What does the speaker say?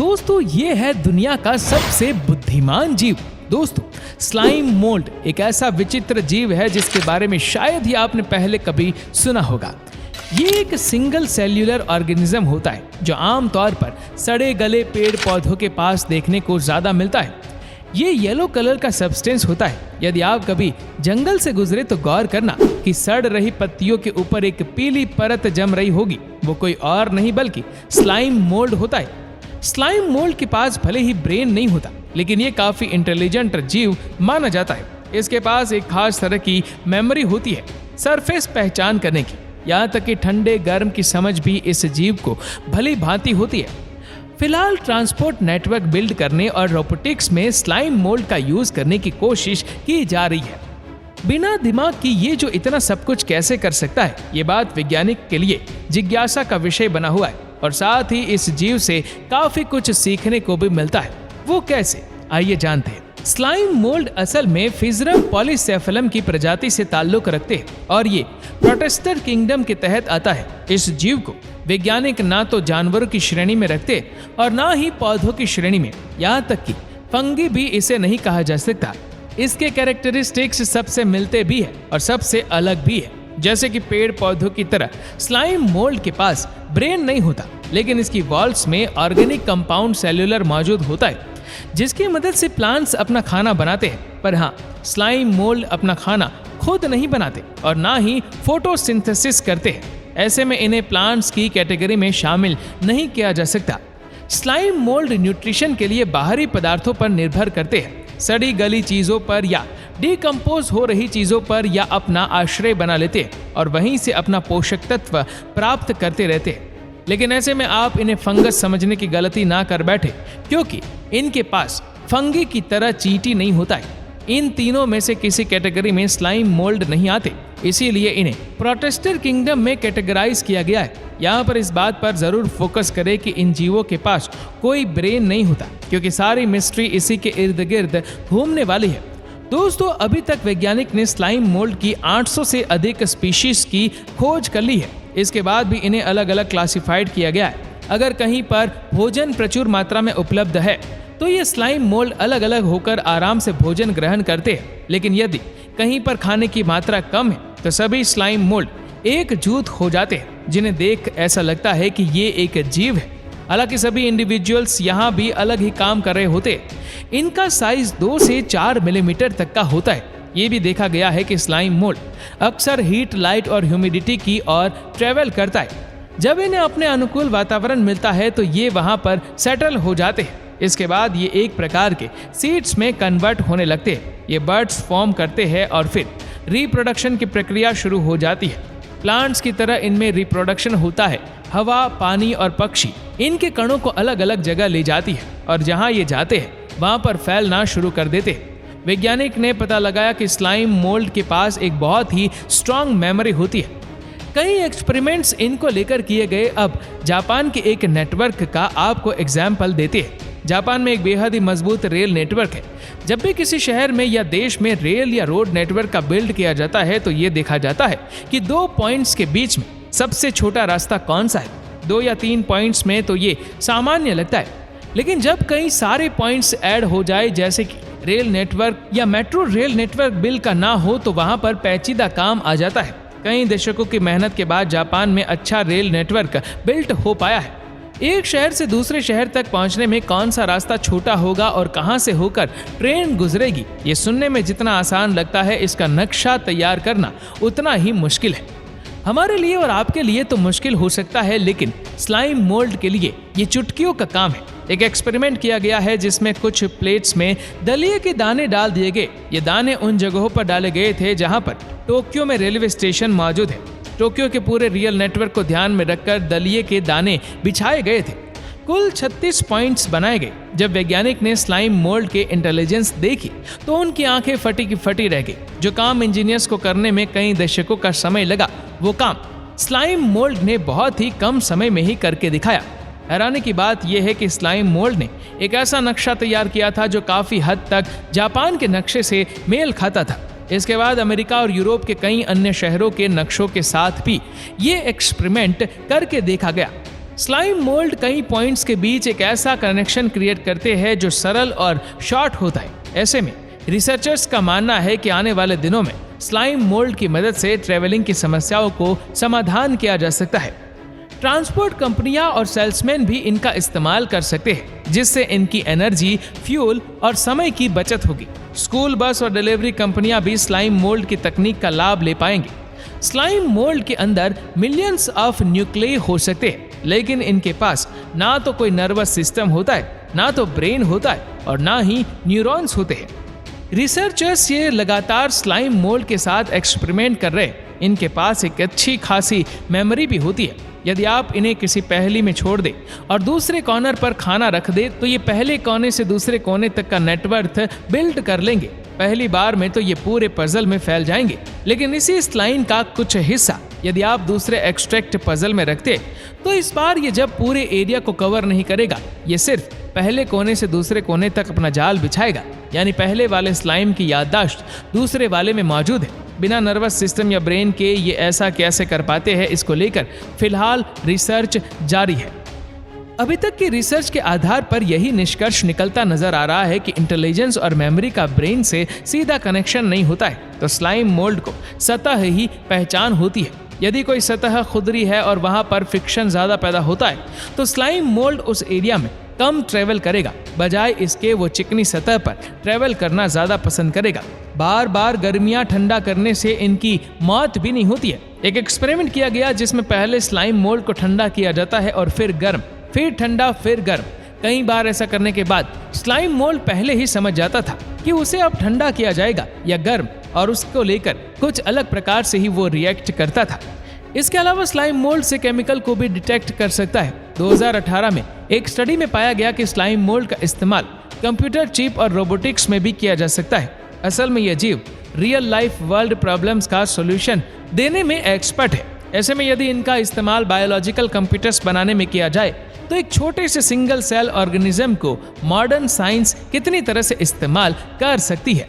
दोस्तों ये है दुनिया का सबसे बुद्धिमान जीव। दोस्तों स्लाइम मोल्ड एक ऐसा विचित्र जीव है जिसके बारे में शायद ही आपने पहले कभी सुना होगा। ये एक सिंगल सेल्यूलर ऑर्गेनिज्म होता है जो आमतौर पर सड़े गले पेड़ पौधों के पास देखने को ज्यादा मिलता है। ये येलो कलर का सब्सटेंस होता है। यदि आप कभी जंगल से गुजरे तो गौर करना कि सड़ रही पत्तियों के ऊपर एक पीली परत जम रही होगी। वो कोई और नहीं बल्कि स्लाइम मोल्ड होता है। स्लाइम मोल्ड के पास भले ही ब्रेन नहीं होता, लेकिन ये काफी इंटेलिजेंट जीव माना जाता है। इसके पास एक खास तरह की मेमोरी होती है सरफेस पहचान करने की। यहाँ तक कि ठंडे गर्म की समझ भी इस जीव को भली भांति होती है। फिलहाल ट्रांसपोर्ट नेटवर्क बिल्ड करने और रोबोटिक्स में स्लाइम मोल्ड का यूज करने की कोशिश की जा रही है। बिना दिमाग की ये जो इतना सब कुछ कैसे कर सकता है, ये बात वैज्ञानिक के लिए जिज्ञासा का विषय बना हुआ है। और साथ ही इस जीव से काफी कुछ सीखने को भी मिलता है। वो कैसे, आइए जानते हैं। स्लाइम मोल्ड असल में फिजरम पॉलीसेफलम की प्रजाति से ताल्लुक रखते हैं और ये प्रोटेस्टर किंगडम के तहत आता है। इस जीव को वैज्ञानिक ना तो जानवरों की श्रेणी में रखते और ना ही पौधों की श्रेणी में, यहाँ तक कि फंगी भी इसे नहीं कहा जा सकता। इसके कैरेक्टरिस्टिक्स सबसे मिलते भी है और सबसे अलग भी है। जैसे कि पेड़ पौधों की तरह स्लाइम मोल्ड के पास ब्रेन नहीं होता, लेकिन इसकी वॉल्स में ऑर्गेनिक कंपाउंड सेल्यूलर मौजूद होता है जिसकी मदद से प्लांट्स अपना खाना बनाते हैं। पर हाँ, स्लाइम मोल्ड अपना खाना खुद नहीं बनाते और ना ही फोटोसिंथेसिस करते हैं। ऐसे में इन्हें प्लांट्स की कैटेगरी में शामिल नहीं किया जा सकता। स्लाइम मोल्ड न्यूट्रिशन के लिए बाहरी पदार्थों पर निर्भर करते हैं, सड़ी गली चीजों पर या डिकम्पोज हो रही चीजों पर, या अपना आश्रय बना लेते हैं और वहीं से अपना पोषक तत्व प्राप्त करते रहते हैं। लेकिन ऐसे में आप इन्हें फंगस समझने की गलती ना कर बैठे, क्योंकि इनके पास फंगी की तरह चींटी नहीं होता है। इन तीनों में से किसी कैटेगरी में स्लाइम मोल्ड नहीं आते, इसीलिए इन्हें प्रोटेस्टर किंगडम में कैटेगराइज किया गया है। यहाँ पर इस बात पर जरूर फोकस करें कि इन जीवों के पास कोई ब्रेन नहीं होता, क्योंकि सारी मिस्ट्री इसी के इर्द गिर्द घूमने वाली है। दोस्तों अभी तक वैज्ञानिक ने स्लाइम मोल्ड की 800 से अधिक स्पीशीज की खोज कर ली है। इसके बाद भी इन्हें अलग अलग क्लासिफाइड किया गया है। अगर कहीं पर भोजन प्रचुर मात्रा में उपलब्ध है तो ये स्लाइम मोल्ड अलग अलग होकर आराम से भोजन ग्रहण करते हैं। लेकिन यदि कहीं पर खाने की मात्रा कम है तो सभी स्लाइम मोल्ड एकजुट हो जाते हैं, जिन्हें देख ऐसा लगता है कि ये एक जीव है। हालांकि सभी इंडिविजुअल्स यहाँ भी अलग ही काम कर रहे होते हैं। इनका साइज 2 से 4 मिलीमीटर तक का होता है। ये भी देखा गया है कि स्लाइम मोल्ड अक्सर हीट, लाइट और ह्यूमिडिटी की ओर ट्रेवल करता है। जब इन्हें अपने अनुकूल वातावरण मिलता है तो ये वहां पर सेटल हो जाते हैं। इसके बाद ये एक प्रकार के सीड्स में कन्वर्ट होने लगते हैं। ये बर्ड्स फॉर्म करते हैं और फिर रिप्रोडक्शन की प्रक्रिया शुरू हो जाती है। प्लांट्स की तरह इनमें रिप्रोडक्शन होता है। हवा, पानी और पक्षी इनके कणों को अलग अलग जगह ले जाती है और जहां ये जाते हैं वहां पर फैलना शुरू कर देते हैं। वैज्ञानिक ने पता लगाया कि स्लाइम मोल्ड के पास एक बहुत ही स्ट्रांग मेमोरी होती है। कई एक्सपेरिमेंट्स इनको लेकर किए गए। अब जापान के एक नेटवर्क का आपको एग्जाम्पल देते हैं। जापान में एक बेहद ही मजबूत रेल नेटवर्क है। जब भी किसी शहर में या देश में रेल या रोड नेटवर्क का बिल्ड किया जाता है तो ये देखा जाता है कि 2 पॉइंट्स के बीच में सबसे छोटा रास्ता कौन सा है। 2 या 3 पॉइंट्स में तो ये सामान्य लगता है, लेकिन जब कई सारे पॉइंट्स ऐड हो जाए, जैसे कि रेल नेटवर्क या मेट्रो रेल नेटवर्क बिल का ना हो, तो वहां पर पेचीदा काम आ जाता है। कई दशकों की मेहनत के बाद जापान में अच्छा रेल नेटवर्क बिल्ट हो पाया है। एक शहर से दूसरे शहर तक पहुंचने में कौन सा रास्ता छोटा होगा और कहां से होकर ट्रेन गुजरेगी, ये सुनने में जितना आसान लगता है, इसका नक्शा तैयार करना उतना ही मुश्किल है। हमारे लिए और आपके लिए तो मुश्किल हो सकता है, लेकिन स्लाइम मोल्ड के लिए ये चुटकियों का काम है। एक एक्सपेरिमेंट किया गया है जिसमें कुछ प्लेट्स में दलिये के दाने डाल दिए गए। ये दाने उन जगहों पर डाले गए थे जहां पर टोक्यो में रेलवे स्टेशन मौजूद है। टोक्यो के पूरे रियल नेटवर्क को ध्यान में रखकर दलिये के दाने बिछाए गए थे। कुल 36 पॉइंट्स बनाए गए। जब वैज्ञानिक ने स्लाइम मोल्ड के इंटेलिजेंस देखी तो उनकी आंखें फटी की फटी रह गई। जो काम इंजीनियर्स को करने में कई दशकों का समय लगा, वो काम स्लाइम मोल्ड ने बहुत ही कम समय में ही करके दिखाया। हैरानी की बात यह है कि स्लाइम मोल्ड ने एक ऐसा नक्शा तैयार किया था जो काफी हद तक जापान के नक्शे से मेल खाता था। इसके बाद अमेरिका और यूरोप के कई अन्य शहरों के नक्शों के साथ भी ये एक्सपेरिमेंट करके देखा गया। स्लाइम मोल्ड कई पॉइंट्स के बीच एक ऐसा कनेक्शन क्रिएट करते हैं जो सरल और शॉर्ट होता है। ऐसे में रिसर्चर्स का मानना है कि आने वाले दिनों में स्लाइम मोल्ड की मदद से ट्रेवलिंग की समस्याओं को समाधान किया जा सकता है। ट्रांसपोर्ट कंपनियां और सेल्समैन भी इनका इस्तेमाल कर सकते हैं, जिससे इनकी एनर्जी, फ्यूल और समय की बचत होगी। स्कूल बस और डिलीवरी कंपनियां भी स्लाइम मोल्ड की तकनीक का लाभ ले पाएंगे। स्लाइम मोल्ड के अंदर मिलियंस ऑफ न्यूक्लियाई हो सकते हैं, लेकिन इनके पास ना तो कोई नर्वस सिस्टम होता है, ना तो ब्रेन होता है और ना ही न्यूरॉन्स होते हैं। रिसर्चर्स ये लगातार स्लाइम मोल्ड के साथ एक्सपेरिमेंट कर रहे हैं। इनके पास एक अच्छी खासी मेमोरी भी होती है। यदि आप इन्हें किसी पहेली में छोड़ दे और दूसरे कॉर्नर पर खाना रख दे तो ये पहले कोने से दूसरे कोने तक का नेटवर्क बिल्ड कर लेंगे। पहली बार में तो ये पूरे पजल में फैल जाएंगे, लेकिन इसी स्लाइम का कुछ हिस्सा यदि आप दूसरे एक्सट्रैक्ट पजल में रखते तो इस बार ये जब पूरे एरिया को कवर नहीं करेगा, ये सिर्फ पहले कोने से दूसरे कोने तक अपना जाल बिछाएगा। यानी पहले वाले स्लाइम की याददाश्त दूसरे वाले में मौजूद है। बिना नर्वस सिस्टम या ब्रेन के ये ऐसा कैसे कर पाते हैं, इसको लेकर फिलहाल रिसर्च जारी है। अभी तक की रिसर्च के आधार पर यही निष्कर्ष निकलता नजर आ रहा है कि इंटेलिजेंस और मेमोरी का ब्रेन से सीधा कनेक्शन नहीं होता है, तो स्लाइम मोल्ड को सतह ही पहचान होती है। यदि कोई सतह खुदरी है और वहां पर फ्रिक्शन ज्यादा पैदा होता है तो स्लाइम मोल्ड उस एरिया में कम ट्रेवल करेगा, बजाय इसके वो चिकनी सतह पर ट्रेवल करना ज्यादा पसंद करेगा। बार बार गर्मियां ठंडा करने से इनकी मौत भी नहीं होती है। एक एक्सपेरिमेंट किया गया जिसमें पहले स्लाइम मोल्ड को ठंडा किया जाता है और फिर गर्म, फिर ठंडा, फिर गर्म। कई बार ऐसा करने के बाद स्लाइम मोल्ड पहले ही समझ जाता था कि उसे अब ठंडा किया जाएगा या गर्म, और उसको लेकर कुछ अलग प्रकार से ही वो रिएक्ट करता था। इसके अलावा स्लाइम मोल्ड से केमिकल को भी डिटेक्ट कर सकता है। 2018 में एक स्टडी में पाया गया कि स्लाइम मोल्ड का इस्तेमाल कंप्यूटर चिप और रोबोटिक्स में भी किया जा सकता है। असल में यह जीव रियल लाइफ वर्ल्ड प्रॉब्लम्स का सॉल्यूशन देने में एक्सपर्ट है। ऐसे में यदि इनका इस्तेमाल बायोलॉजिकल कंप्यूटर्स बनाने में किया जाए तो एक छोटे से सिंगल सेल ऑर्गेनिज्म को मॉडर्न साइंस कितनी तरह से इस्तेमाल कर सकती है।